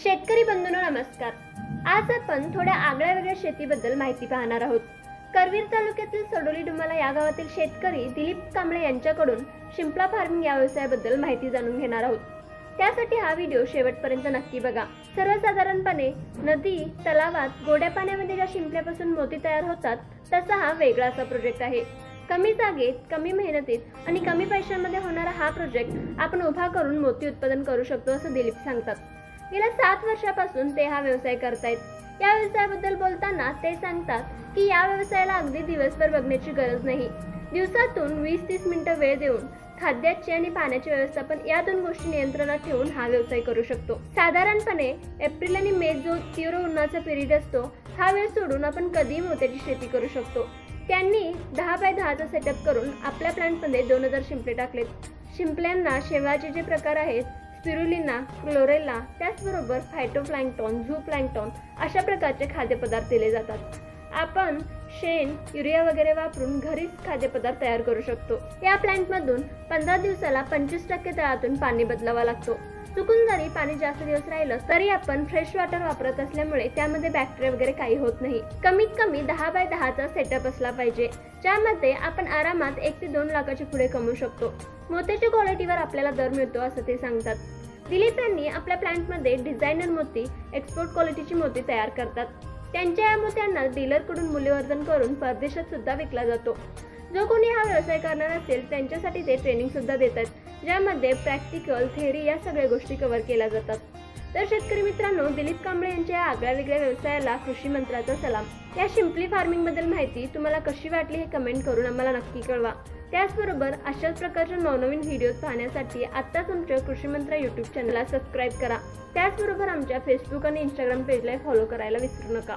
शेतकरी बंधूंनो नमस्कार। आज आपण थोड्या आगळ्यावेगळ्या शेतीबद्दल माहिती पाहणार आहोत। करवीर तालुक्यातील सडोली डुमाला या गावातील शेतकरी दिलीप कांबळे यांच्याकडून शिंपला फार्मिंग या व्यवसायाबद्दल माहिती जाणून घेणार आहोत। त्यासाठी हा व्हिडिओ शेवटपर्यंत नक्की बघा। सर्वसाधारणपणे नदी, तलावात गोड्या पाण्यामध्ये ज्या शिंपल्यापासून मोती तयार होतात तसा हा वेगळा असा प्रोजेक्ट आहे। कमी जागेत, कमी मेहनतीत आणि कमी पैशांमध्ये होणारा हा प्रोजेक्ट आपण उभा करून मोती उत्पादन करू शकतो असं दिलीप सांगतात। गेल्या 7 वर्षापासून ते हा व्यवसाय करतायत। या व्यवसायाबद्दल बोलताना ते सांगतात की या व्यवसायाला अगदी दिवसभर बघण्याची गरज नाही। दिवसातून 20-30 मिनिटं वेळ देऊन खाद्याची आणि पाण्याचे व्यवस्थापन या 2 गोष्टी नियंत्रणात ठेवून हा व्यवसाय करू शकतो। साधारणपणे एप्रिल आणि मे जो तीव्र उन्हाचा पिरियड असतो हा वेळ सोडून आपण कधीही मोत्याची शेती करू शकतो। त्यांनी 10 बाय 10चा सेटअप करून आपल्या प्लांटमध्ये 2000 शिंपले टाकलेत। शिंपल्यांना शेवाळाचे जे प्रकार आहेत स्पिरुलिना, क्लोरेला, त्याचबरोबर फायटोप्लॅंक्टॉन, झूप्लॅंक्टॉन अशा प्रकारचे खाद्यपदार्थ दिले जातात। आपण शेण, युरिया वगैरे वापरून घरीच खाद्यपदार्थ तयार करू शकतो। या प्लांटमधून 15 दिवसाला 25% तळातून पाणी बदलावा लागतो। चुकून जरी पाणी जास्त दिवस राहिलं तरी आपण फ्रेश वॉटर वापरत असल्यामुळे त्यामध्ये बॅक्टेरिया वगैरे काही होत नाही। कमीत कमी 10 बाय 10चा सेटअप असला पाहिजे, ज्यामध्ये आपण आरामात 1 ते 2 लाखाच्या पुढे कमवू शकतो। मोत्याच्या क्वालिटीवर आपल्याला दर मिळतो असं ते सांगतात। दिलीप यांनी आपल्या प्लांटमध्ये डिझायनर मोती, एक्सपोर्ट क्वालिटीची मोती तयार करतात। त्यांच्या या मोत्यांना डीलरकडून मूल्यवर्धन करून परदेशात सुद्धा विकला जातो। जो कोणी हा व्यवसाय करणार असेल त्यांच्यासाठी ते ट्रेनिंग सुद्धा देतात, ज्यामध्ये प्रॅक्टिकल, थेअरी या सगळ्या गोष्टी कव्हर केल्या जातात। तर शेतकरी मित्रांनो, दिलीप कांबळे यांच्या या आगळ्या वेगळ्या व्यवसायाला कृषी मंत्राचा सलाम। या शिंपली फार्मिंग बद्दल माहिती तुम्हाला कशी वाटली हे कमेंट करून आम्हाला नक्की कळवा। त्याचबरोबर अशाच प्रकारच्या नवनवीन व्हिडिओज पाहण्यासाठी आत्ताच आमच्या कृषी मंत्र YouTube चॅनलला सबस्क्राईब करा। त्याचबरोबर आमच्या फेसबुक आणि इंस्टाग्राम पेजला फॉलो करायला विसरू नका।